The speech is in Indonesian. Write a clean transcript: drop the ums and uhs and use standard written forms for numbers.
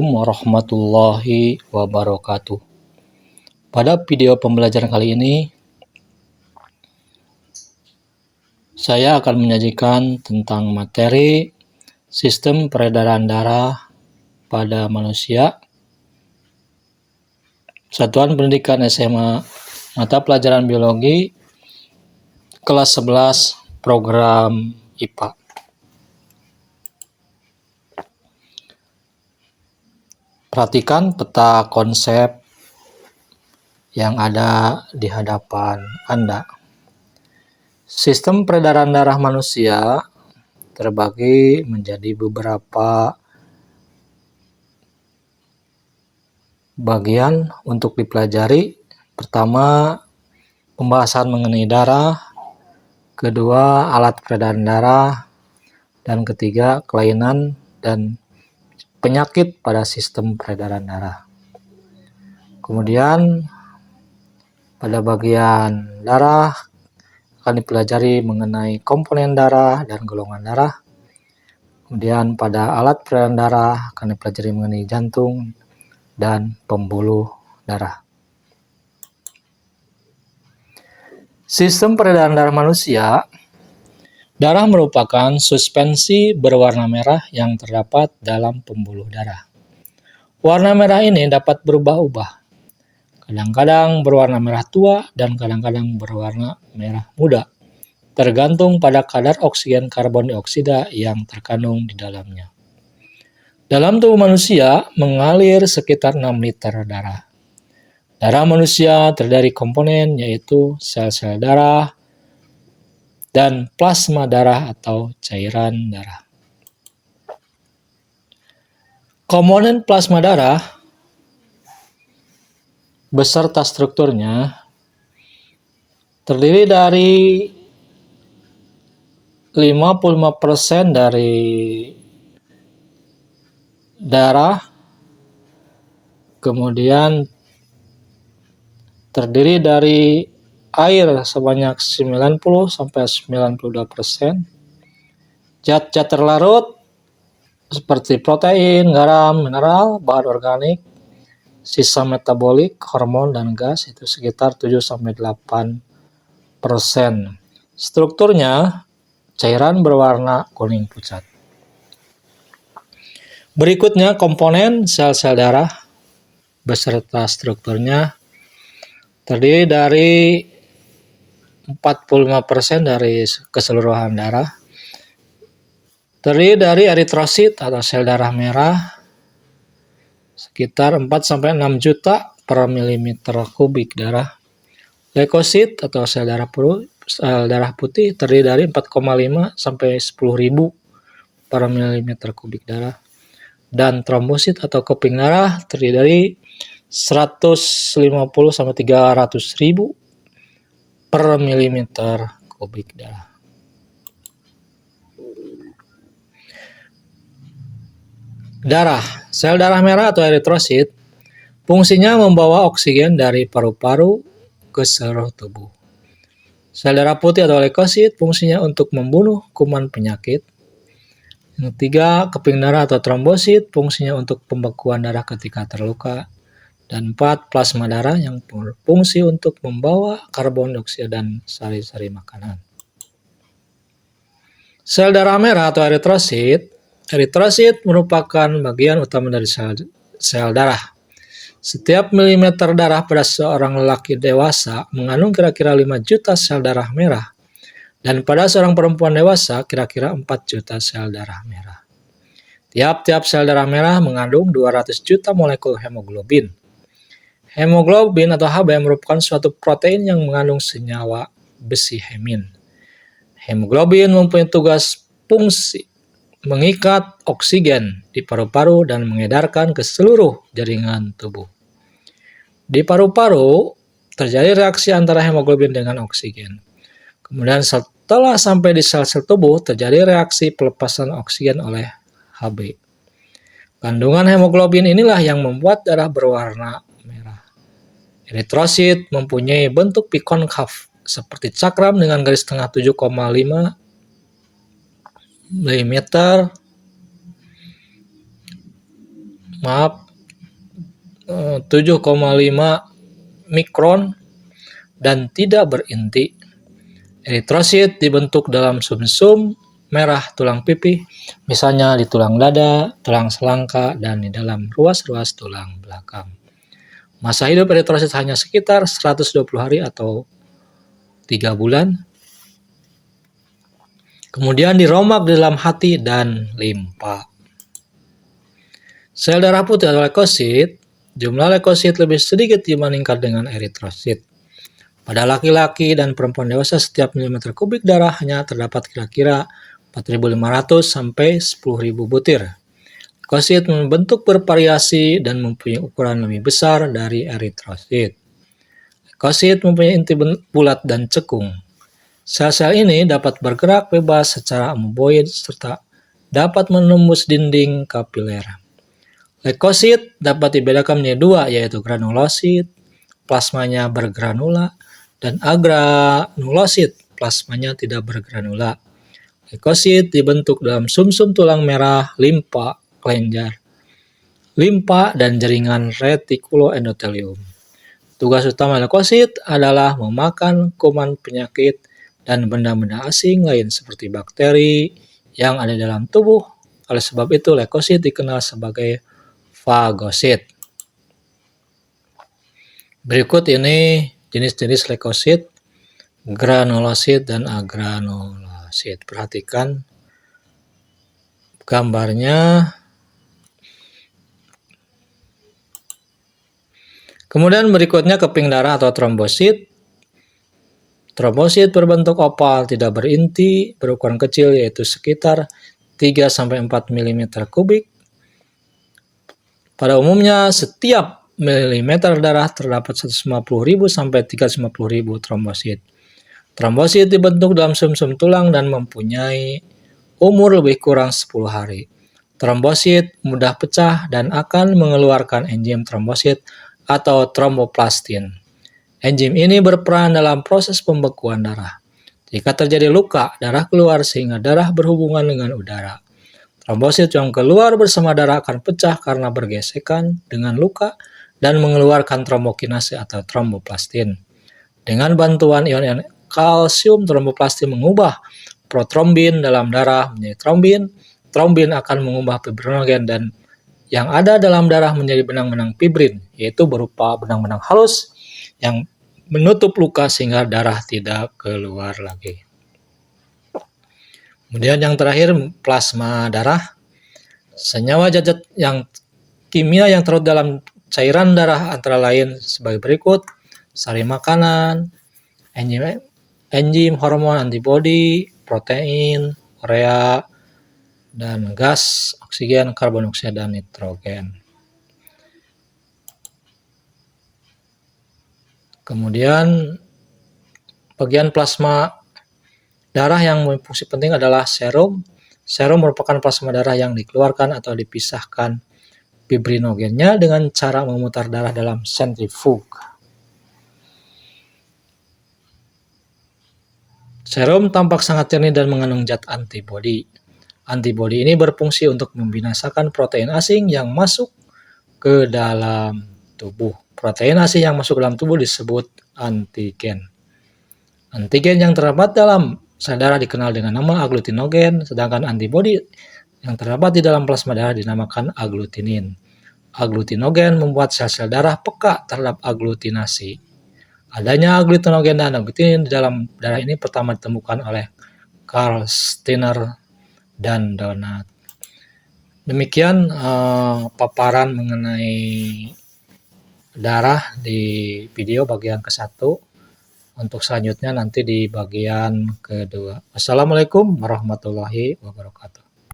Warahmatullahi wabarakatuh. Pada video pembelajaran kali ini, saya akan menyajikan tentang materi sistem peredaran darah pada manusia, Satuan Pendidikan SMA, mata pelajaran biologi, kelas 11, program IPA. Perhatikan peta konsep yang ada di hadapan Anda. Sistem peredaran darah manusia terbagi menjadi beberapa bagian untuk dipelajari. Pertama, pembahasan mengenai darah. Kedua, alat peredaran darah. Dan ketiga, kelainan dan penyakit pada sistem peredaran darah. Kemudian pada bagian darah akan dipelajari mengenai komponen darah dan golongan darah. Kemudian pada alat peredaran darah akan dipelajari mengenai jantung dan pembuluh darah. Sistem peredaran darah manusia. Darah merupakan suspensi berwarna merah yang terdapat dalam pembuluh darah. Warna merah ini dapat berubah-ubah. Kadang-kadang berwarna merah tua dan kadang-kadang berwarna merah muda, tergantung pada kadar oksigen karbon dioksida yang terkandung di dalamnya. Dalam tubuh manusia mengalir sekitar 6 liter darah. Darah manusia terdiri komponen yaitu sel-sel darah dan plasma darah atau cairan darah. Komponen plasma darah beserta strukturnya terdiri dari 55% dari darah, kemudian terdiri dari air sebanyak 90-92%, zat-zat terlarut seperti protein, garam, mineral, bahan organik, sisa metabolik, hormon, dan gas itu sekitar 7-8%. Strukturnya cairan berwarna kuning pucat. Berikutnya komponen sel-sel darah beserta strukturnya terdiri dari 45% dari keseluruhan darah. Terdiri dari eritrosit atau sel darah merah sekitar 4-6 juta per milimeter kubik darah. Leukosit atau sel darah putih terdiri dari 4,5 sampai 10.000 per milimeter kubik darah. Dan trombosit atau keping darah terdiri dari 150 sampai 300.000 per milimeter kubik darah. Darah, sel darah merah atau eritrosit, fungsinya membawa oksigen dari paru-paru ke seluruh tubuh. Sel darah putih atau leukosit fungsinya untuk membunuh kuman penyakit. Yang ketiga, keping darah atau trombosit fungsinya untuk pembekuan darah ketika terluka. Dan 4, plasma darah yang berfungsi untuk membawa karbon dioksida dan sari-sari makanan. Sel darah merah atau eritrosit merupakan bagian utama dari sel darah. Setiap milimeter darah pada seorang lelaki dewasa mengandung kira-kira 5 juta sel darah merah. Dan pada seorang perempuan dewasa kira-kira 4 juta sel darah merah. Tiap-tiap sel darah merah mengandung 200 juta molekul hemoglobin. Hemoglobin atau Hb merupakan suatu protein yang mengandung senyawa besi hemin. Hemoglobin mempunyai tugas fungsi mengikat oksigen di paru-paru dan mengedarkan ke seluruh jaringan tubuh. Di paru-paru terjadi reaksi antara hemoglobin dengan oksigen. Kemudian setelah sampai di sel-sel tubuh terjadi reaksi pelepasan oksigen oleh Hb. Kandungan hemoglobin inilah yang membuat darah berwarna merah. Eritrosit mempunyai bentuk bikonkav seperti cakram dengan garis tengah 7,5 mm 7,5 mikron dan tidak berinti. Eritrosit dibentuk dalam sumsum merah tulang pipih, misalnya di tulang dada, tulang selangka, dan di dalam ruas-ruas tulang belakang. Masa hidup eritrosit hanya sekitar 120 hari atau 3 bulan. Kemudian diromak di dalam hati dan limpa. Sel darah putih atau leukosit, jumlah leukosit lebih sedikit dibandingkan dengan eritrosit. Pada laki-laki dan perempuan dewasa, setiap milimeter kubik darah hanya terdapat kira-kira 4.500 sampai 10.000 butir. Leukosit membentuk bervariasi dan mempunyai ukuran lebih besar dari eritrosit. Leukosit mempunyai inti bulat dan cekung. Sel-sel ini dapat bergerak bebas secara amoeboid serta dapat menembus dinding kapiler. Leukosit dapat dibedakan menjadi dua, yaitu granulosit, plasmanya bergranula, dan agranulosit, plasmanya tidak bergranula. Leukosit dibentuk dalam sumsum tulang merah, limpa, kelenjar, limpa, dan jaringan retikuloendotelium. Tugas utama leukosit adalah memakan kuman penyakit dan benda-benda asing lain seperti bakteri yang ada dalam tubuh. Oleh sebab itu, leukosit dikenal sebagai fagosit. Berikut ini jenis-jenis leukosit, granulosit, dan agranulosit. Perhatikan gambarnya. Kemudian berikutnya keping darah atau trombosit. Trombosit berbentuk opal, tidak berinti, berukuran kecil yaitu sekitar 3-4 mm kubik. Pada umumnya setiap milimeter darah terdapat 150.000 sampai 350.000 trombosit. Trombosit dibentuk dalam sumsum tulang dan mempunyai umur lebih kurang 10 hari. Trombosit mudah pecah dan akan mengeluarkan enzim trombosit atau tromboplastin. Enzim ini berperan dalam proses pembekuan darah. Jika terjadi luka, darah keluar sehingga darah berhubungan dengan udara. Trombosit yang keluar bersama darah akan pecah karena bergesekan dengan luka dan mengeluarkan trombokinase atau tromboplastin. Dengan bantuan ion kalsium, tromboplastin mengubah protrombin dalam darah menjadi trombin. Trombin akan mengubah fibrinogen dan yang ada dalam darah menjadi benang-benang fibrin, yaitu berupa benang-benang halus yang menutup luka sehingga darah tidak keluar lagi. Kemudian yang terakhir, plasma darah. Senyawa zat yang kimia yang terdapat dalam cairan darah antara lain sebagai berikut: sari makanan, enzim, hormon, antibodi, protein, urea, dan gas, oksigen, karbon dioksida, dan nitrogen. Kemudian bagian plasma darah yang berfungsi penting adalah serum. Serum merupakan plasma darah yang dikeluarkan atau dipisahkan fibrinogennya dengan cara memutar darah dalam sentrifug. Serum tampak sangat jernih dan mengandung zat antibodi. Antibodi ini berfungsi untuk membinasakan protein asing yang masuk ke dalam tubuh. Protein asing yang masuk ke dalam tubuh disebut antigen. Antigen yang terdapat dalam sel darah dikenal dengan nama aglutinogen, sedangkan antibodi yang terdapat di dalam plasma darah dinamakan aglutinin. Aglutinogen membuat sel-sel darah peka terhadap aglutinasi. Adanya aglutinogen dan aglutinin di dalam darah ini pertama ditemukan oleh Carl Steiner dan Donat. Demikian paparan mengenai darah di video bagian ke-1. Untuk selanjutnya nanti di bagian kedua. Wassalamualaikum warahmatullahi wabarakatuh.